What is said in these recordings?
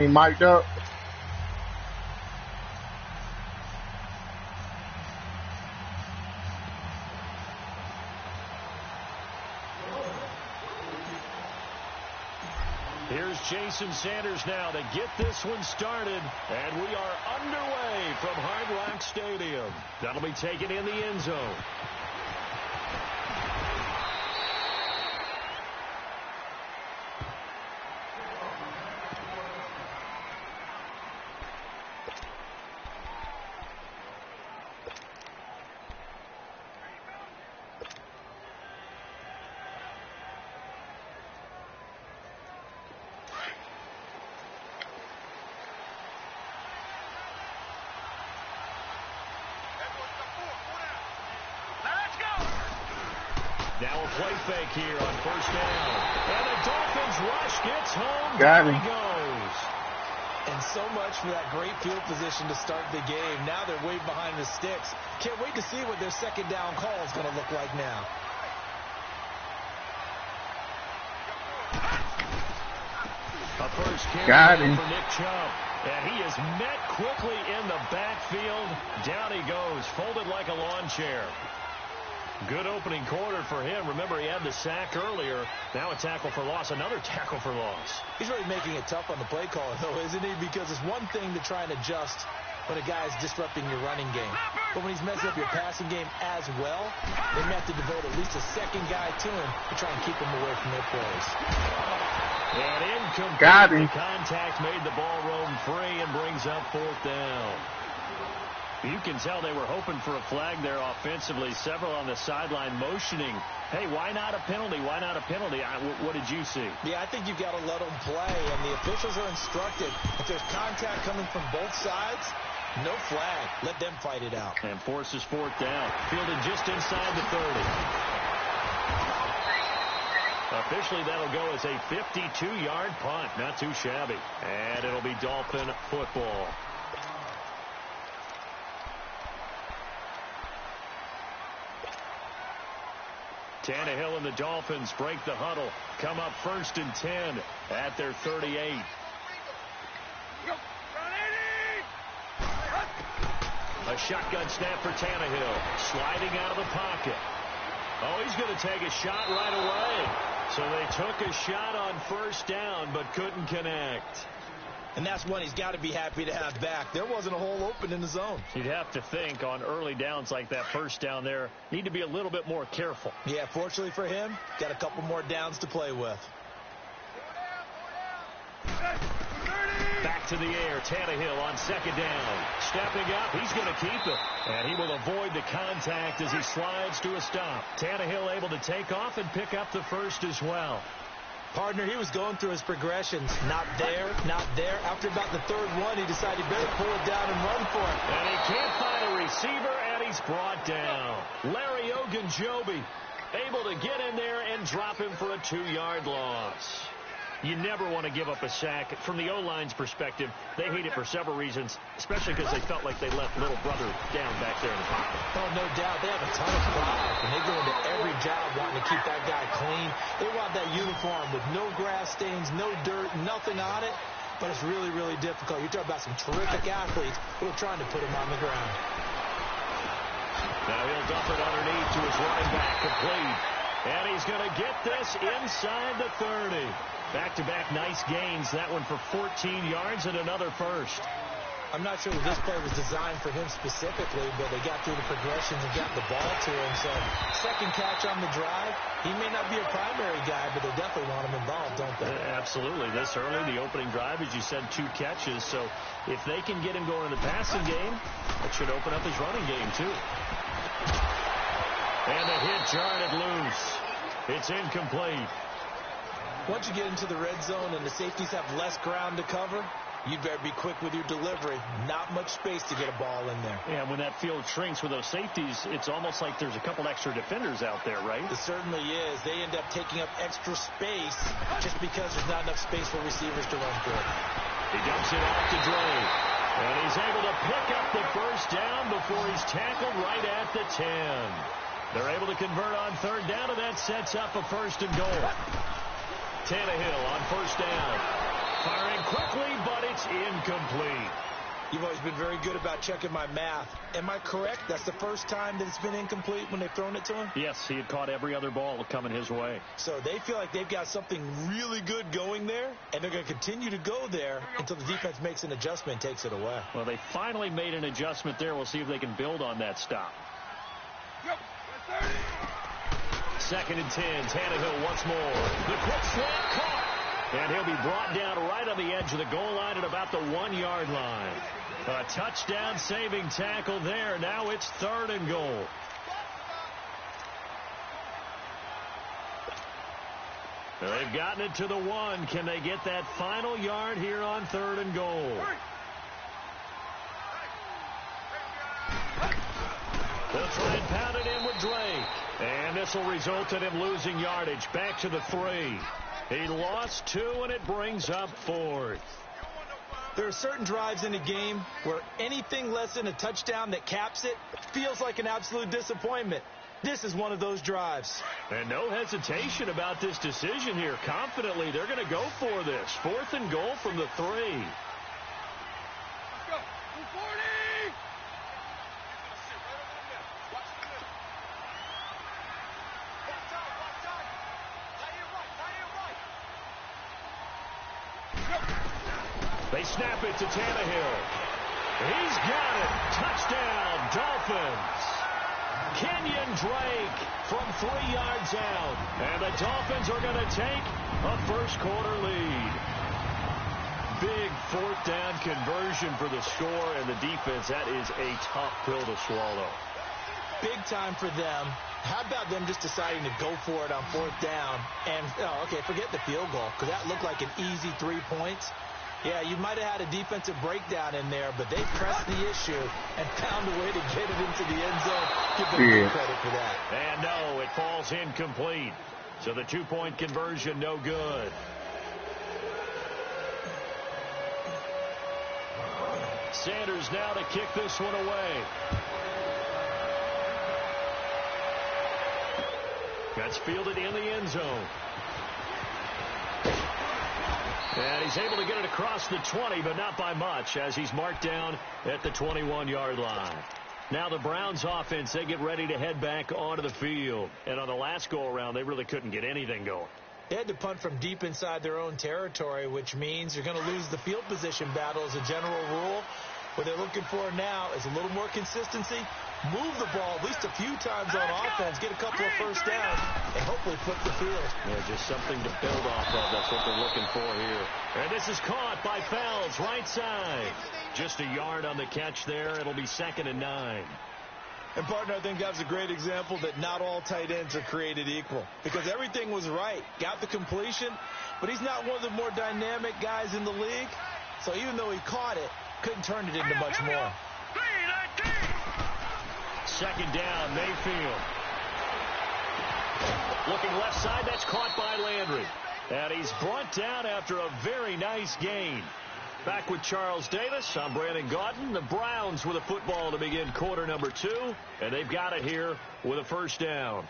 He mic'd up. Here's Jason Sanders now to get this one started. And we are underway from Hard Rock Stadium. That'll be taken in the end zone. Now a play fake here on first down. And the Dolphins rush gets home. Got There him. he goes. And so much for that great field position to start the game. Now they're way behind the sticks. Can't wait to see what their second down call is going to look like now. A first Got carry him. for Nick Chubb. And he is met quickly in the backfield. Down he goes, folded like a lawn chair. Good opening quarter for him. Remember, he had the sack earlier. Now a tackle for loss, another tackle for loss. He's really making it tough on the play caller, though, isn't he? Because it's one thing to try and adjust when a guy is disrupting your running game. But when he's messing up your passing game as well, they may have to devote at least a second guy to him to try and keep him away from their plays. And incomplete. Got him. The contact made the ball roam free and brings up fourth down. You can tell they were hoping for a flag there offensively. Several on the sideline motioning. Hey, why not a penalty? Why not a penalty? What did you see? Yeah, I think you've got to let them play, and the officials are instructed. If there's contact coming from both sides, no flag. Let them fight it out. And forces fourth down. Fielded just inside the 30. Officially, that'll go as a 52-yard punt. Not too shabby. And it'll be Dolphin football. Tannehill and the Dolphins break the huddle. Come up first and 10 at their 38. A shotgun snap for Tannehill. Sliding out of the pocket. Oh, he's going to take a shot right away. So they took a shot on first down but couldn't connect. And that's one he's got to be happy to have back. There wasn't a hole open in the zone. You'd have to think on early downs like that first down there, need to be a little bit more careful. Yeah, fortunately for him, got a couple more downs to play with. Back to the air, Tannehill on second down. Stepping up, he's going to keep it. And he will avoid the contact as he slides to a stop. Tannehill able to take off and pick up the first as well. Partner, he was going through his progressions. Not there, not there. After about the third one, he decided he better pull it down and run for it. And he can't find a receiver, and he's brought down. Larry Ogunjobi able to get in there and drop him for a 2-yard loss. You never want to give up a sack. From the O-line's perspective, they hate it for several reasons, especially because they felt like they left little brother down back there in the pocket. Oh, no doubt. They have a ton of pride, and they go into every job wanting to keep that guy clean. They want that uniform with no grass stains, no dirt, nothing on it. But it's really, really difficult. You're talking about some terrific athletes who are trying to put him on the ground. Now he'll dump it underneath to his running back, complete. And he's going to get this inside the 30. Back-to-back nice gains. That one for 14 yards and another first. I'm not sure that this play was designed for him specifically, but they got through the progressions and got the ball to him. So, second catch on the drive. He may not be a primary guy, but they definitely want him involved, don't they? Absolutely. This early, the opening drive, as you said, 2 catches. So, if they can get him going in the passing game, it should open up his running game, too. And the hit jarred loose. It's incomplete. Once you get into the red zone and the safeties have less ground to cover, you better be quick with your delivery. Not much space to get a ball in there. Yeah, when that field shrinks with those safeties, it's almost like there's a couple extra defenders out there, right? It certainly is. They end up taking up extra space just because there's not enough space for receivers to run through. He dumps it off to Dre. And he's able to pick up the first down before he's tackled right at the 10. They're able to convert on third down, and that sets up a first and goal. Tannehill on first down. Firing quickly, but it's incomplete. You've always been very good about checking my math. Am I correct? That's the first time that it's been incomplete when they've thrown it to him? Yes, he had caught every other ball coming his way. So they feel like they've got something really good going there, and they're going to continue to go there until the defense makes an adjustment and takes it away. Well, they finally made an adjustment there. We'll see if they can build on that stop. Second and 10. Tannehill once more. The quick slant caught. And he'll be brought down right on the edge of the goal line at about the 1-yard line. A touchdown-saving tackle there. Now it's 3rd and goal. They've gotten it to the 1. Can they get that final yard here on 3rd and goal? They'll try and pound it in with Drake. And this will result in him losing yardage. Back to the 3. He lost 2, and it brings up 4th. There are certain drives in a game where anything less than a touchdown that caps it feels like an absolute disappointment. This is one of those drives. And no hesitation about this decision here. Confidently, they're going to go for this. 4th and goal from the 3. Let's go. 240. They snap it to Tannehill. He's got it. Touchdown, Dolphins. Kenyon Drake from 3 yards out. And the Dolphins are going to take a first-quarter lead. Big 4th down conversion for the score, and the defense, that is a tough pill to swallow. Big time for them. How about them just deciding to go for it on 4th down? And, forget the field goal, because that looked like an easy 3 points. Yeah, you might have had a defensive breakdown in there, but they pressed the issue and found a way to get it into the end zone. Give them credit for that. And no, it falls incomplete. So the 2-point conversion, no good. Sanders now to kick this one away. That's fielded in the end zone. And he's able to get it across the 20, but not by much, as he's marked down at the 21-yard line. Now the Browns offense, they get ready to head back onto the field. And on the last go-around, they really couldn't get anything going. They had to punt from deep inside their own territory, which means you're going to lose the field position battle as a general rule. What they're looking for now is a little more consistency, move the ball at least a few times on offense, get a couple of first downs, and hopefully flip the field. Yeah, just something to build off of. That's what they're looking for here. And this is caught by Fells, right side. Just a yard on the catch there. It'll be 2nd and 9. And, partner, I think that's a great example that not all tight ends are created equal, because everything was right. Got the completion, but he's not one of the more dynamic guys in the league. So even though he caught it, couldn't turn it into much more. 2nd down, Mayfield. Looking left side, that's caught by Landry. And he's brought down after a very nice gain. Back with Charles Davis, I'm Brandon Gaudin. The Browns with a football to begin quarter number 2. And they've got it here with a first down.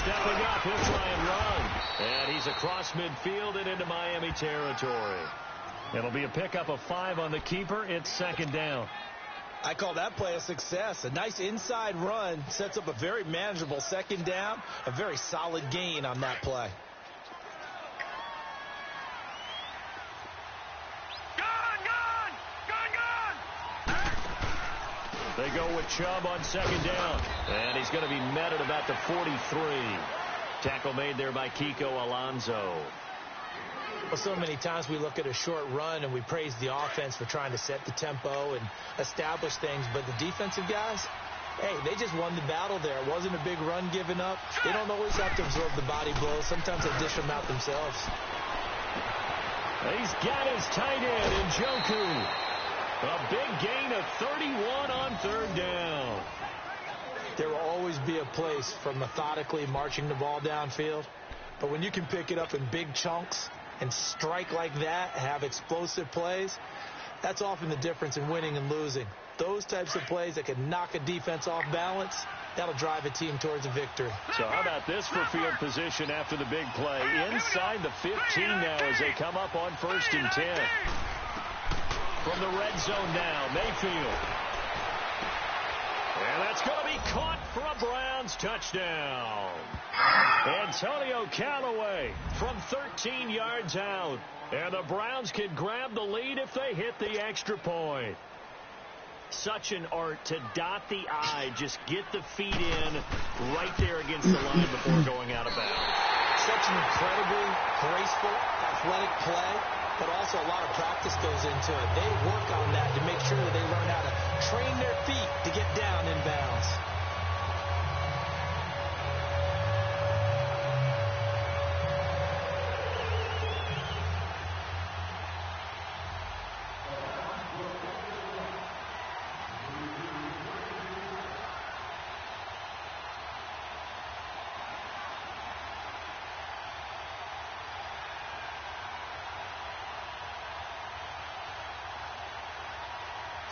Stepping up, he'll try and run. And he's across midfield and into Miami territory. It'll be a pickup of 5 on the keeper. It's 2nd down. I call that play a success. A nice inside run sets up a very manageable 2nd down. A very solid gain on that play. They go with Chubb on 2nd down. And he's going to be met at about the 43. Tackle made there by Kiko Alonso. Well, so many times we look at a short run and we praise the offense for trying to set the tempo and establish things. But the defensive guys, hey, they just won the battle there. It wasn't a big run given up. They don't always have to absorb the body blows. Sometimes they dish them out themselves. He's got his tight end, Njoku. A big gain of 31 on 3rd down. There will always be a place for methodically marching the ball downfield. But when you can pick it up in big chunks and strike like that, have explosive plays, that's often the difference in winning and losing. Those types of plays that can knock a defense off balance, that'll drive a team towards a victory. So how about this for field position after the big play? Inside the 15 now as they come up on 1st and 10. From the red zone now, Mayfield. And that's going to be caught for a Browns touchdown. Antonio Callaway from 13 yards out. And the Browns can grab the lead if they hit the extra point. Such an art to dot the I, just get the feet in right there against the line before going out of bounds. Such an incredibly graceful, athletic play, but also a lot of practice goes into it. They work on that to make sure that they learn how to train their feet to get down in bounds.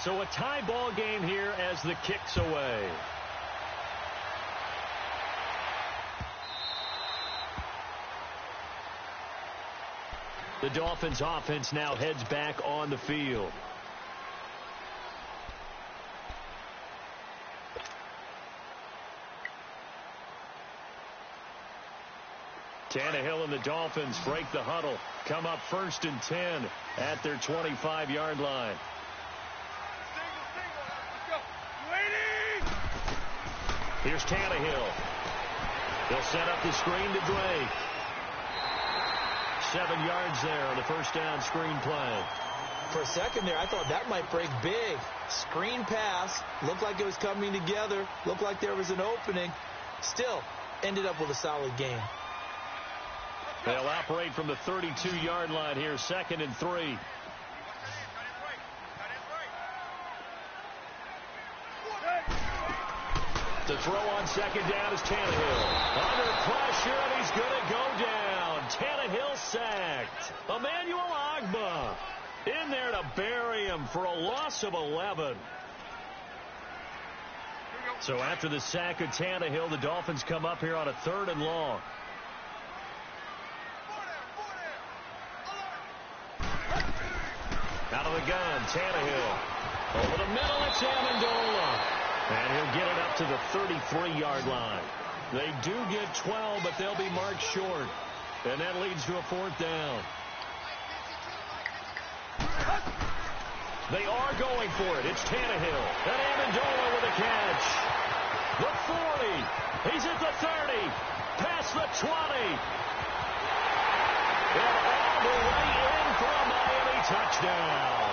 So a tie ball game here as the kick's away. The Dolphins offense now heads back on the field. Tannehill and the Dolphins break the huddle. Come up 1st and 10 at their 25-yard line. Here's Tannehill. They'll set up the screen to Drake. 7 yards there on the first down screen play. For a second there, I thought that might break big. Screen pass. Looked like it was coming together. Looked like there was an opening. Still, ended up with a solid game. They'll operate from the 32-yard line here, 2nd and 3. The throw on 2nd down is Tannehill. Under pressure, and he's going to go down. Tannehill sacked. Emmanuel Ogbah in there to bury him for a loss of 11. So after the sack of Tannehill, the Dolphins come up here on a 3rd and long. Out of the gun, Tannehill. Over the middle, it's Amendola. And he'll get it up to the 33-yard line. They do get 12, but they'll be marked short. And that leads to a 4th down. They are going for it. It's Tannehill. And Amendola with a catch. The 40. He's at the 30. Past the 20. And all the way in for a Miami touchdown.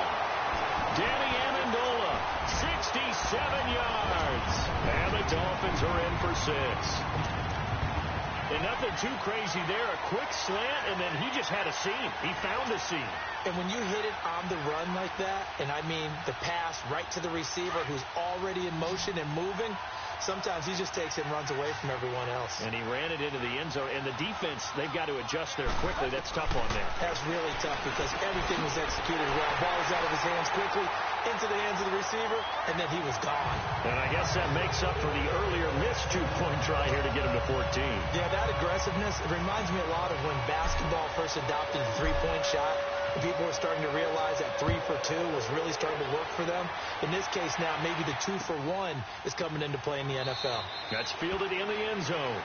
Danny Amendola, 67 yards. And the Dolphins are in for 6. And nothing too crazy there. A quick slant, and then he just had a seam. He found a seam. And when you hit it on the run like that, and I mean the pass right to the receiver who's already in motion and moving, sometimes he just takes it and runs away from everyone else. And he ran it into the end zone. And the defense, they've got to adjust there quickly. That's tough on them. That's really tough because everything was executed well. Ball was out of his hands quickly, into the hands of the receiver, and then he was gone. And I guess that makes up for the earlier missed 2-point try here to get him to 14. Yeah, that aggressiveness, it reminds me a lot of when basketball first adopted the three-point shot. People were starting to realize that 3 for 2 was really starting to work for them. In this case now, maybe the 2 for 1 is coming into play in the NFL. That's fielded in the end zone.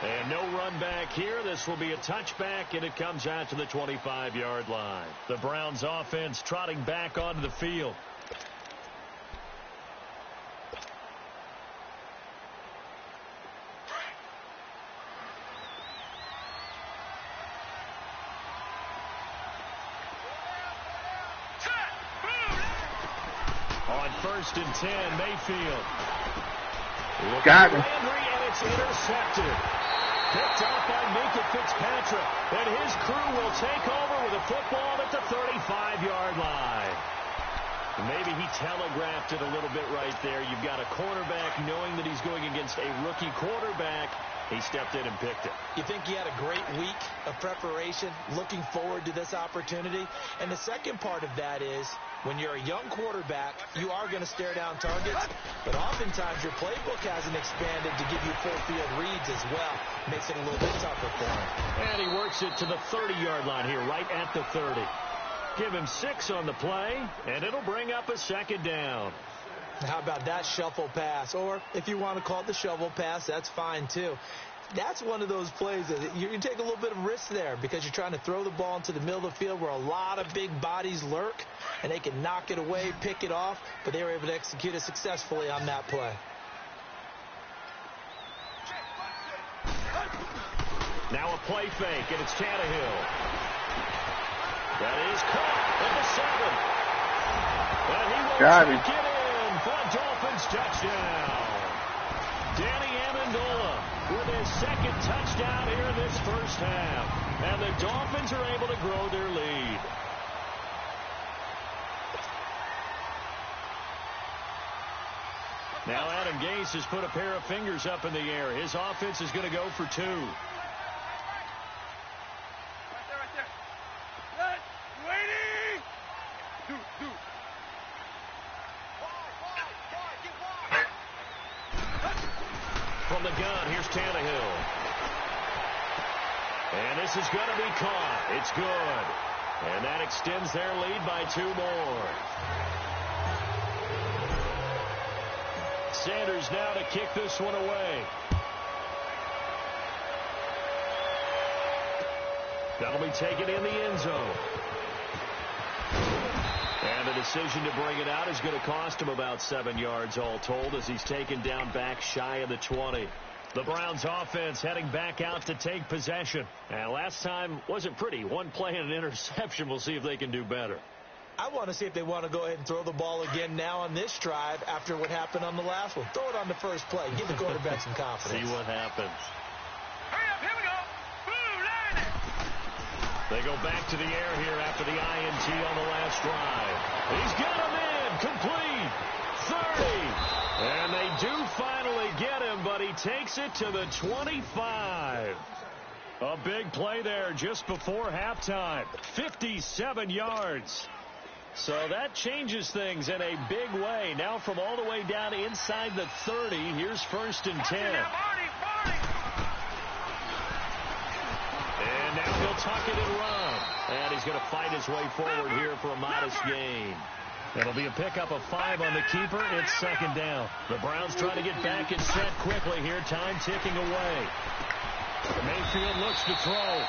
And no run back here. This will be a touchback, and it comes out to the 25-yard line. The Browns offense trotting back onto the field. On 1st and 10, Mayfield. Got him. Landry, and it's intercepted. Picked up by Minka Fitzpatrick. And his crew will take over with a football at the 35-yard line. Maybe he telegraphed it a little bit right there. You've got a cornerback knowing that he's going against a rookie quarterback. He stepped in and picked it. You think he had a great week of preparation, looking forward to this opportunity? And the second part of that is, when you're a young quarterback, you are going to stare down targets, but oftentimes your playbook hasn't expanded to give you full field reads as well. Makes it a little bit tougher for him. And he works it to the 30-yard line here, right at the 30. Give him 6 on the play, and it'll bring up a second down. How about that shuffle pass? Or if you want to call it the shovel pass, that's fine too. That's one of those plays that you can take a little bit of risk there because you're trying to throw the ball into the middle of the field where a lot of big bodies lurk, and they can knock it away, pick it off, but they were able to execute it successfully on that play. Now a play fake, and it's Tannehill. That is caught at the 7. And he will Got him. get in for a Dolphins touchdown. Danny Amendola with his second touchdown here in this first half. And the Dolphins are able to grow their lead. Now Adam Gase has put a pair of fingers up in the air. His offense is going to go for 2. From the gun, here's Tannehill. And this is going to be caught. It's good. And that extends their lead by 2 more. Sanders now to kick this one away. That'll be taken in the end zone. And the decision to bring it out is going to cost him about 7 yards all told as he's taken down back shy of the 20. The Browns offense heading back out to take possession. And last time wasn't pretty. 1 play and an interception. We'll see if they can do better. I want to see if they want to go ahead and throw the ball again now on this drive after what happened on the last one. Throw it on the first play. Give the quarterback some confidence. See what happens. Hurry up, here we go. Boom, line it. They go back to the air here after the INT on the last drive. He's got him in. Complete. 30. And they do finally get him, but he takes it to the 25. A big play there just before halftime. 57 yards. So that changes things in a big way. Now from all the way down inside the 30, here's 1st and 10. And now he'll tuck it and run. And he's going to fight his way forward here for a modest gain. It'll be a pickup of 5 on the keeper. It's 2nd down. The Browns trying to get back and set quickly here. Time ticking away. Mayfield looks to throw.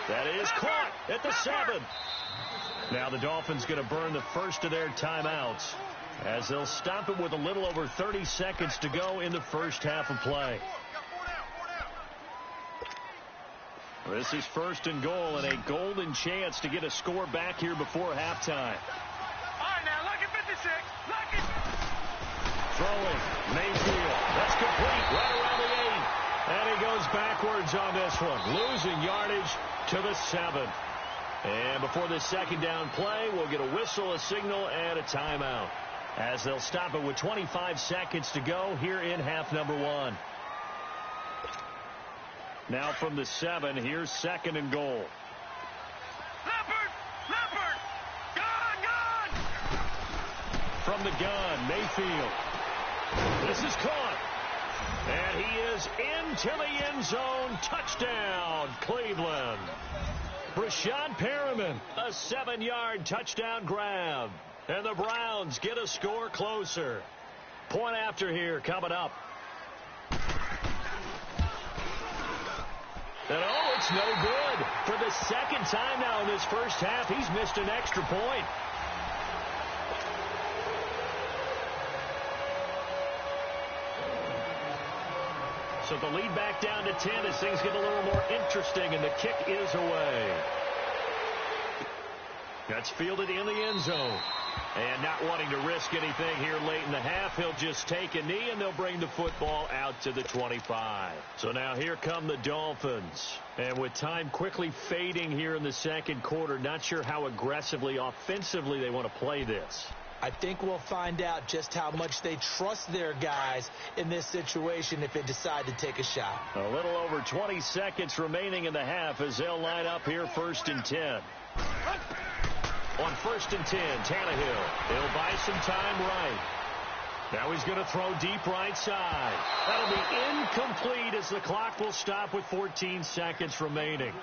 That is caught at the 7. Now the Dolphins going to burn the first of their timeouts as they'll stop it with a little over 30 seconds to go in the first half of play. This is 1st and goal and a golden chance to get a score back here before halftime. All right, now, lucky 56. Lucky. Throwing. Mayfield. That's complete. Right around the 8. And he goes backwards on this one. Losing yardage to the 7. And before this 2nd down play, we'll get a whistle, a signal, and a timeout. As they'll stop it with 25 seconds to go here in half number 1. Now from the 7, here's 2nd and goal. Leopard! Leopard! Gone! From the gun, Mayfield. This is caught. And he is into the end zone. Touchdown, Cleveland. Rashad Perriman, a 7-yard touchdown grab. And the Browns get a score closer. Point after here coming up. And oh, it's no good. For the 2nd time now in this first half, he's missed an extra point. So the lead back down to 10 as things get a little more interesting, and the kick is away. That's fielded in the end zone. And not wanting to risk anything here late in the half, he'll just take a knee, and they'll bring the football out to the 25. So now here come the Dolphins. And with time quickly fading here in the 2nd quarter, not sure how aggressively, offensively they want to play this. I think we'll find out just how much they trust their guys in this situation if they decide to take a shot. A little over 20 seconds remaining in the half as they'll line up here 1st and 10. On 1st and 10, Tannehill. He'll buy some time right. Now he's going to throw deep right side. That'll be incomplete as the clock will stop with 14 seconds remaining.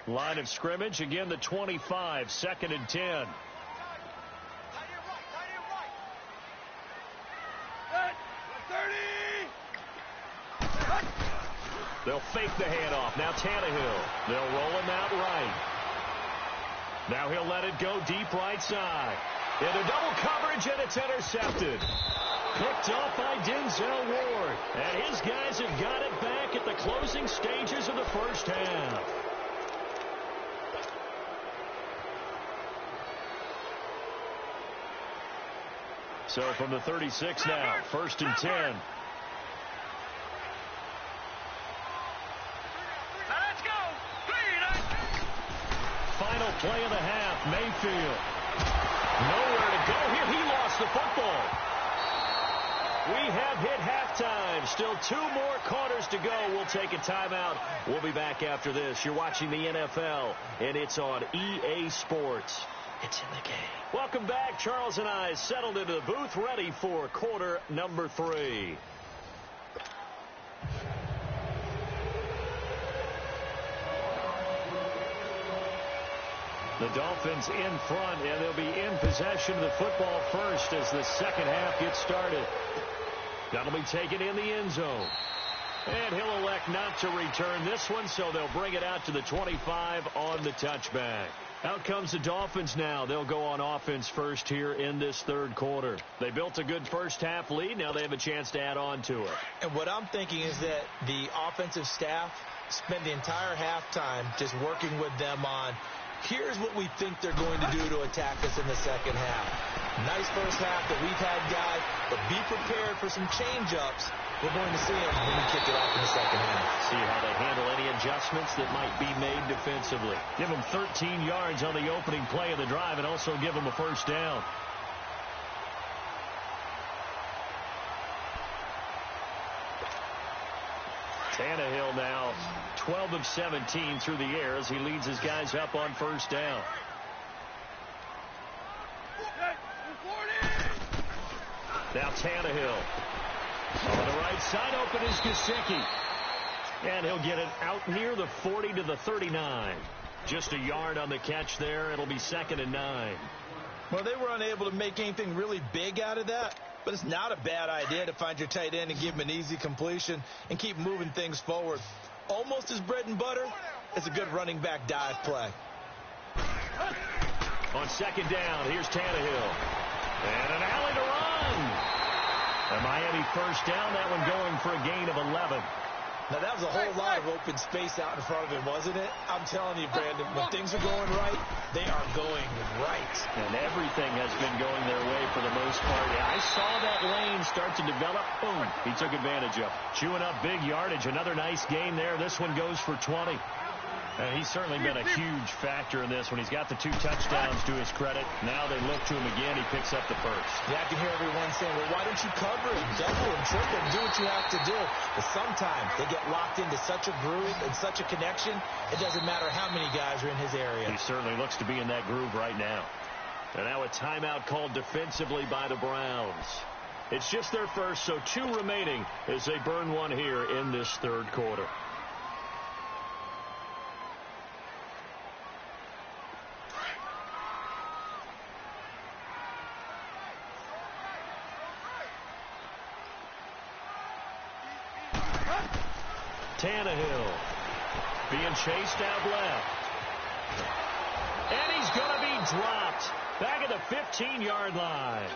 Line of scrimmage, again the 25, 2nd and 10. They'll fake the handoff. Now Tannehill. They'll roll him out right. Now he'll let it go deep right side. Into double coverage, and it's intercepted. Picked off by Denzel Ward. And his guys have got it back at the closing stages of the first half. So from the 36 now, 1st and 10. Let's go. Final play of the half, Mayfield. Nowhere to go here. He lost the football. We have hit halftime. Still 2 more quarters to go. We'll take a timeout. We'll be back after this. You're watching the NFL, and it's on EA Sports. It's in the game. Welcome back. Charles and I settled into the booth, ready for quarter number 3. The Dolphins in front, and they'll be in possession of the football first as the second half gets started. That'll be taken in the end zone. And he'll elect not to return this one, so they'll bring it out to the 25 on the touchback. Out comes the Dolphins now. They'll go on offense first here in this third quarter. They built a good first half lead. Now they have a chance to add on to it. And what I'm thinking is that the offensive staff spend the entire halftime just working with them on, here's what we think they're going to do to attack us in the second half. Nice first half that we've had, guys, but be prepared for some change-ups. We're going to see them when we kick it off in the second half. See how they handle any adjustments that might be made defensively. Give them 13 yards on the opening play of the drive and also give them a first down. Tannehill now 12 of 17 through the air as he leads his guys up on first down. Now Tannehill. On the right side, open is Gesicki. And he'll get it out near the 40 to the 39. Just a yard on the catch there. It'll be 2nd and 9. Well, they were unable to make anything really big out of that, but it's not a bad idea to find your tight end and give him an easy completion and keep moving things forward. Almost as bread and butter as a good running back dive play. On 2nd down, here's Tannehill. And an alley to run. A Miami first down, that one going for a gain of 11. Now, that was a whole lot of open space out in front of him, wasn't it? I'm telling you, Brandon, when things are going right, they are going right. And everything has been going their way for the most part. I saw that lane start to develop. Boom. He took advantage of it. Chewing up big yardage. Another nice gain there. This one goes for 20. He's certainly been a huge factor in this when he's got the 2 touchdowns to his credit. Now they look to him again. He picks up the first. Yeah, I can hear everyone saying, well, why don't you cover him, double him, triple him, do what you have to do. But sometimes they get locked into such a groove and such a connection, it doesn't matter how many guys are in his area. He certainly looks to be in that groove right now. And now a timeout called defensively by the Browns. It's just their first, so 2 remaining as they burn one here in this third quarter. Tannehill being chased out left. And he's going to be dropped back at the 15-yard line.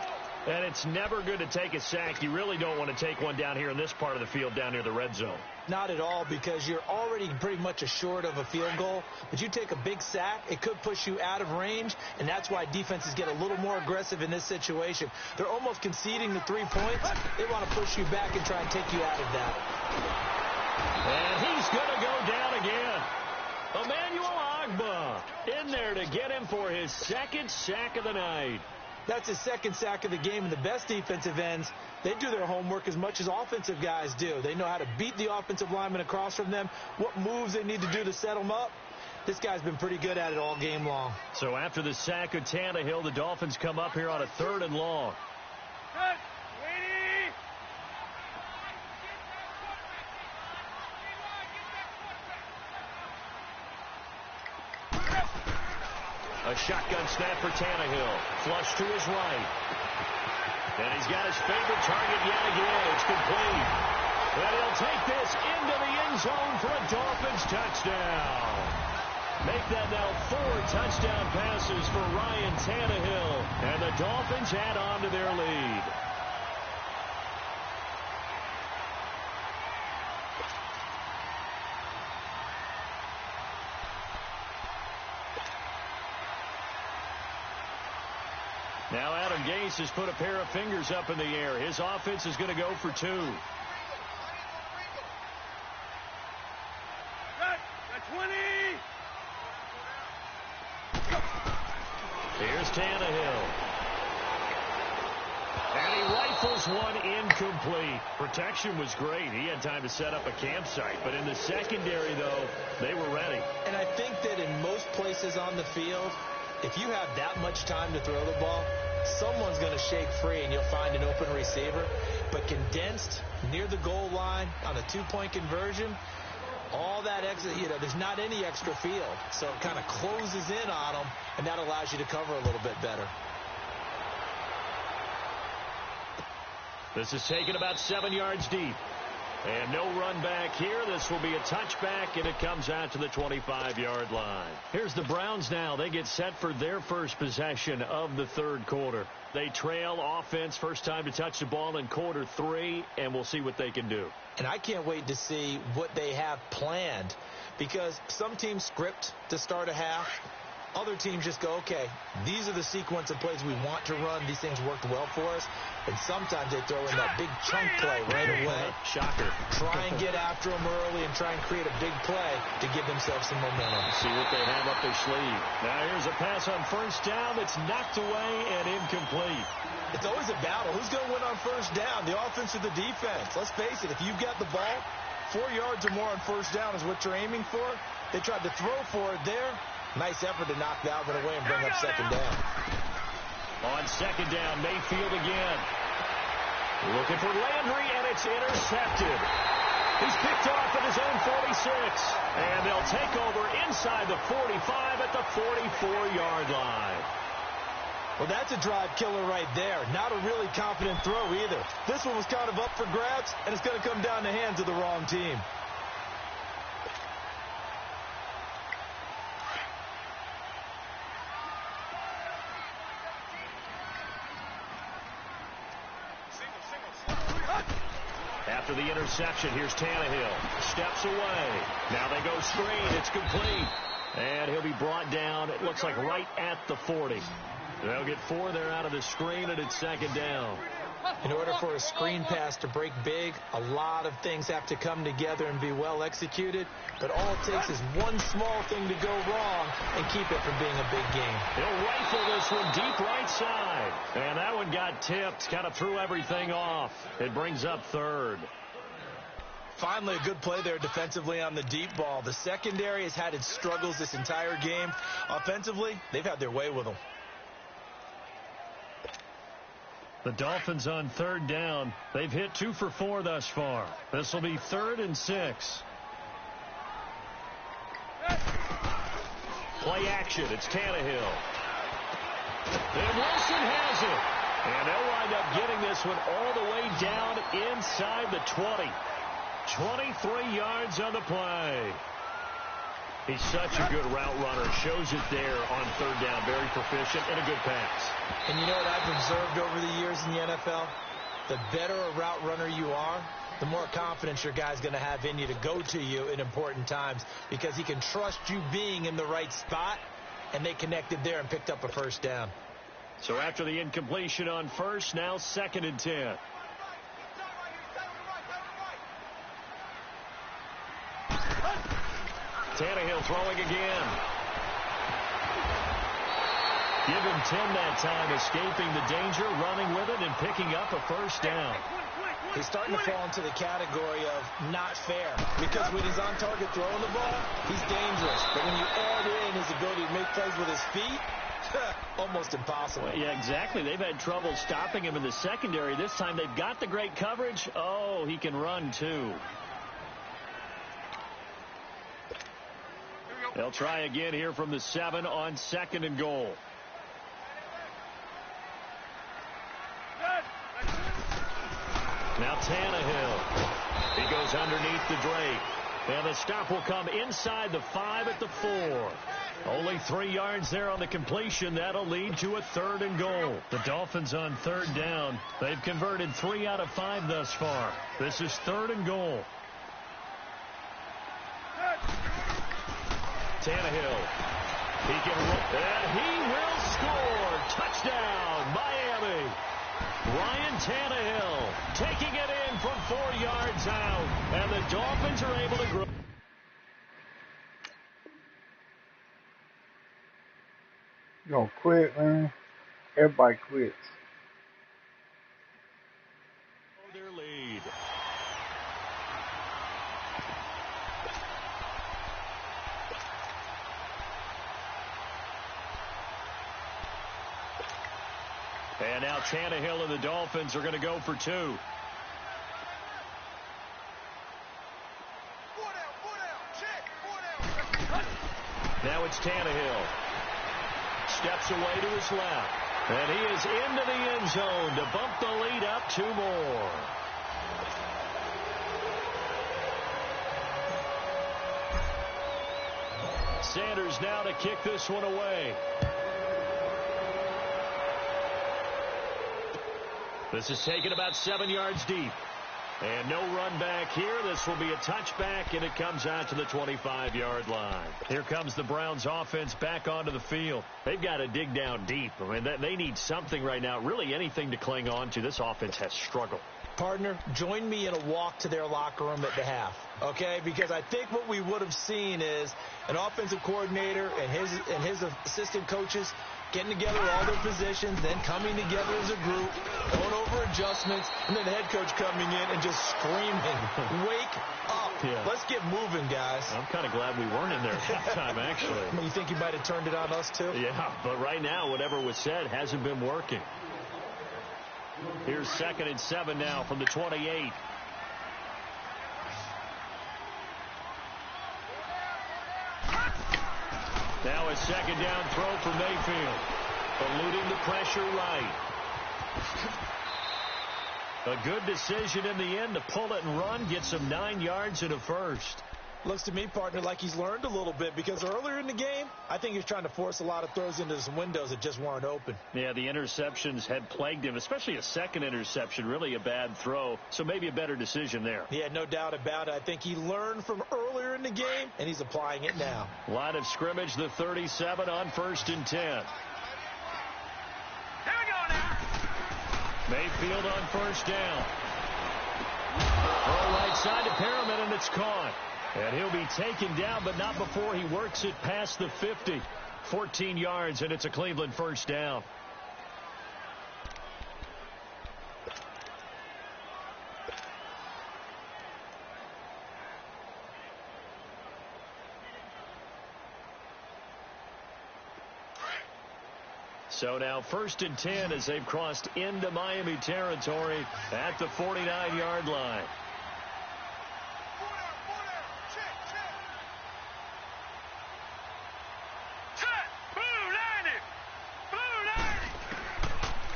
And it's never good to take a sack. You really don't want to take one down here in this part of the field, down near the red zone. Not at all, because you're already pretty much assured of a field goal. But you take a big sack, it could push you out of range, and that's why defenses get a little more aggressive in this situation. They're almost conceding the 3 points. They want to push you back and try and take you out of that. And he's going to go down again. Emmanuel Ogbah in there to get him for his second sack of the night. That's his second sack of the game, and the best defensive ends, they do their homework as much as offensive guys do. They know how to beat the offensive lineman across from them, what moves they need to do to set them up. This guy's been pretty good at it all game long. So after the sack of Tannehill, the Dolphins come up here on a 3rd and long. A shotgun snap for Tannehill. Flush to his right. And he's got his favorite target yet again. It's complete. And he'll take this into the end zone for a Dolphins touchdown. Make that now 4 touchdown passes for Ryan Tannehill. And the Dolphins add on to their lead. Now Adam Gase has put a pair of fingers up in the air. His offense is going to go for 2. Here's Tannehill. And he rifles one incomplete. Protection was great. He had time to set up a campsite. But in the secondary, though, they were ready. And I think that in most places on the field, if you have that much time to throw the ball, someone's going to shake free and you'll find an open receiver. But condensed near the goal line on a 2-point conversion, all that extra, there's not any extra field. So it kind of closes in on them, and that allows you to cover a little bit better. This is taken about 7 yards deep. And no run back here. This will be a touchback, and it comes out to the 25-yard line. Here's the Browns now. They get set for their first possession of the 3rd quarter. They trail offense, first time to touch the ball in quarter 3, and we'll see what they can do. And I can't wait to see what they have planned, because some teams script to start a half. Other teams just go, okay, these are the sequence of plays we want to run. These things worked well for us. And sometimes they throw in that big chunk play right away. Shocker. Try and get after them early and try and create a big play to give themselves some momentum. See what they have up their sleeve. Now here's a pass on first down that's knocked away and incomplete. It's always a battle. Who's going to win on first down, the offense or the defense? Let's face it, if you've got the ball, 4 yards or more on first down is what you're aiming for. They tried to throw for it there. Nice effort to knock that one away and bring up second down. On second down, Mayfield again. Looking for Landry, and it's intercepted. He's picked off at his own 46. And they'll take over inside the 45 at the 44-yard line. Well, that's a drive killer right there. Not a really confident throw either. This one was kind of up for grabs, and it's going to come down the hands of the wrong team. After the interception, here's Tannehill. Steps away. Now they go screen. It's complete. And he'll be brought down, it looks like right at the 40. They'll get 4 there out of the screen, and it's second down. In order for a screen pass to break big, a lot of things have to come together and be well executed. But all it takes is one small thing to go wrong and keep it from being a big game. He'll rifle this one deep right side. And that one got tipped, kind of threw everything off. It brings up 3rd. Finally, a good play there defensively on the deep ball. The secondary has had its struggles this entire game. Offensively, they've had their way with them. The Dolphins on 3rd down. They've hit 2 for 4 thus far. This will be 3rd and 6. Play action. It's Tannehill. And Wilson has it. And they'll wind up getting this one all the way down inside the 20. 23 yards on the play. He's such a good route runner. Shows it there on third down. Very proficient and a good pass. And you know what I've observed over the years in the NFL? The better a route runner you are, the more confidence your guy's going to have in you to go to you in important times because he can trust you being in the right spot, and they connected there and picked up a first down. So after the incompletion on first, now 2nd and 10. Tannehill throwing again. Give him 10 that time, escaping the danger, running with it, and picking up a first down. He's starting to fall into the category of not fair because when he's on target throwing the ball, he's dangerous. But when you add in his ability to make plays with his feet, almost impossible. Well, yeah, exactly. They've had trouble stopping him in the secondary. This time they've got the great coverage. Oh, he can run too. They'll try again here from the 7 on 2nd and goal. Now Tannehill. He goes underneath the Drake. And the stop will come inside the 5 at the 4. Only 3 yards there on the completion. That'll lead to a 3rd and goal. The Dolphins on 3rd down. They've converted 3 out of 5 thus far. This is 3rd and goal. Tannehill. He can run, and he will score. Touchdown, Miami. Ryan Tannehill taking it in from 4 yards out. And the Dolphins are able to grow. You gonna quit, man? Everybody quits. Their lead. And now Tannehill and the Dolphins are going to go for 2. Now it's Tannehill. Steps away to his left. And he is into the end zone to bump the lead up 2 more. Sanders now to kick this one away. This is taken about 7 yards deep. And no run back here. This will be a touchback, and it comes out to the 25-yard line. Here comes the Browns offense back onto the field. They've got to dig down deep. I mean, they need something right now, really anything to cling on to. This offense has struggled. Partner, join me in a walk to their locker room at the half, okay? Because I think what we would have seen is an offensive coordinator and his assistant coaches getting together all their positions, then coming together as a group, going over adjustments, and then the head coach coming in and just screaming, wake up. Yeah. Let's get moving, guys. I'm kind of glad we weren't in there at halftime, actually. You think he might have turned it on us, too? Yeah, but right now, whatever was said hasn't been working. Here's 2nd and 7 now from the 28. Now a 2nd down throw for Mayfield. Eluding the pressure right. A good decision in the end to pull it and run. Gets him 9 yards and a first. Looks to me, partner, like he's learned a little bit because earlier in the game, I think he was trying to force a lot of throws into some windows that just weren't open. Yeah, the interceptions had plagued him, especially a second interception, really a bad throw. So maybe a better decision there. Yeah, no doubt about it. I think he learned from earlier in the game, and he's applying it now. Line of scrimmage, the 37 on 1st and 10. Here we go now. Mayfield on 1st down. Throw right side to Perriman, and it's caught. And he'll be taken down, but not before he works it past the 50. 14 yards, and it's a Cleveland 1st down. So now 1st and 10 as they've crossed into Miami territory at the 49-yard line.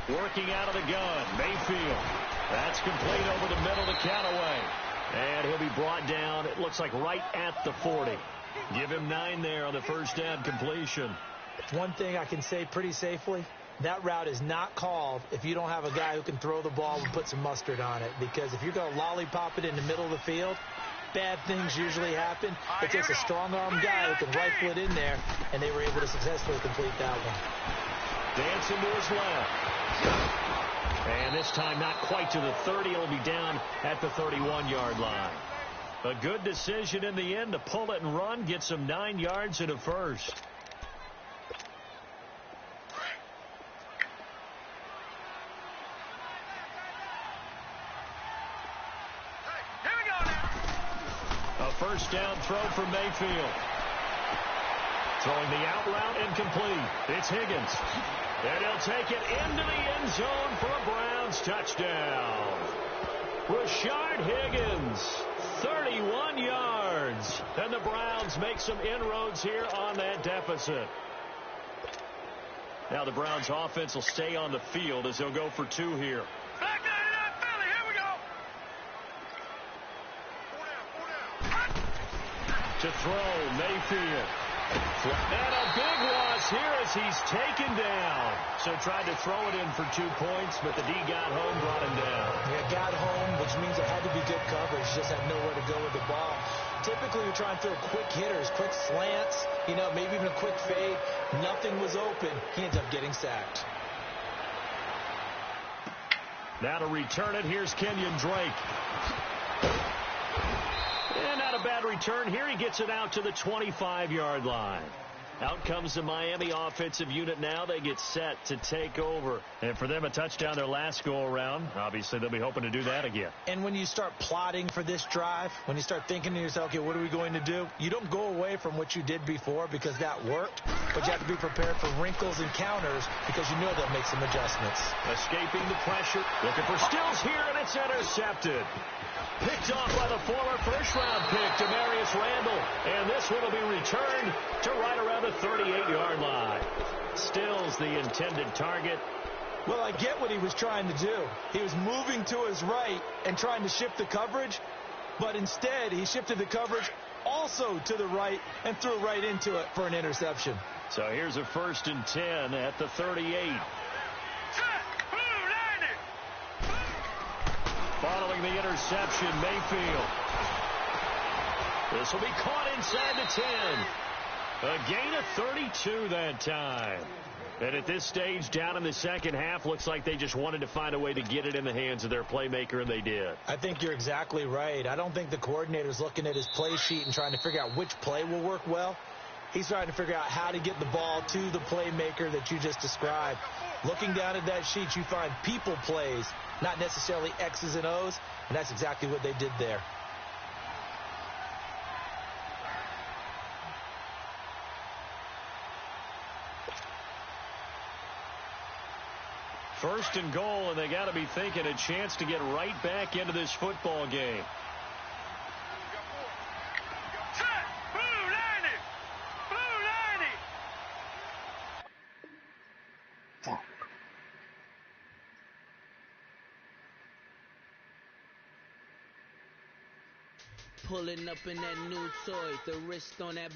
Working out of the gun, Mayfield. That's complete over the middle to Callaway. And he'll be brought down, it looks like right at the 40. Give him 9 there on the first down completion. One thing I can say pretty safely, that route is not called if you don't have a guy who can throw the ball and put some mustard on it. Because if you're going to lollipop it in the middle of the field, bad things usually happen. It takes a strong-arm guy who can rifle it in there, and they were able to successfully complete that one. Dancing to his left. And this time not quite to the 30. It'll be down at the 31-yard line. A good decision in the end to pull it and run, get some 9 yards and a first. Here we go now. A first down throw for Mayfield. Throwing the out route incomplete. It's Higgins. And he'll take it into the end zone for a Browns touchdown. Rashard Higgins, 31 yards. And the Browns make some inroads here on that deficit. Now the Browns offense will stay on the field as they'll go for 2 here. Back line it up, Philly. Here we go. To throw, Mayfield. And a big loss here as he's taken down. So tried to throw it in for 2 points, but the D got home, brought him down. Yeah, got home, which means it had to be good coverage. Just had nowhere to go with the ball. Typically, you're trying to throw quick hitters, quick slants, maybe even a quick fade. Nothing was open. He ends up getting sacked. Now to return it, here's Kenyon Drake. And not a bad return here. He gets it out to the 25-yard line. Out comes the Miami offensive unit now. They get set to take over. And for them, a touchdown their last go-around. Obviously, they'll be hoping to do that again. And when you start plotting for this drive, when you start thinking to yourself, okay, what are we going to do? You don't go away from what you did before because that worked. But you have to be prepared for wrinkles and counters because you know they'll make some adjustments. Escaping the pressure. Looking for Stills here, and it's intercepted. Picked off by the former first-round pick, Demarius Randall. And this one will be returned to right around the 38-yard line. Stills the intended target. Well, I get what he was trying to do. He was moving to his right and trying to shift the coverage, but instead he shifted the coverage also to the right and threw right into it for an interception. So here's a 1st and 10 at the 38. Following the interception, Mayfield. This will be caught inside the 10. A gain of 32 that time. And at this stage, down in the second half, looks like they just wanted to find a way to get it in the hands of their playmaker, and they did. I think you're exactly right. I don't think the coordinator's looking at his play sheet and trying to figure out which play will work well. He's trying to figure out how to get the ball to the playmaker that you just described. Looking down at that sheet, you find people plays, not necessarily X's and O's, and that's exactly what they did there. First and goal, and they got to be thinking a chance to get right back into this football game. Pulling up in that new toy, the wrist on that.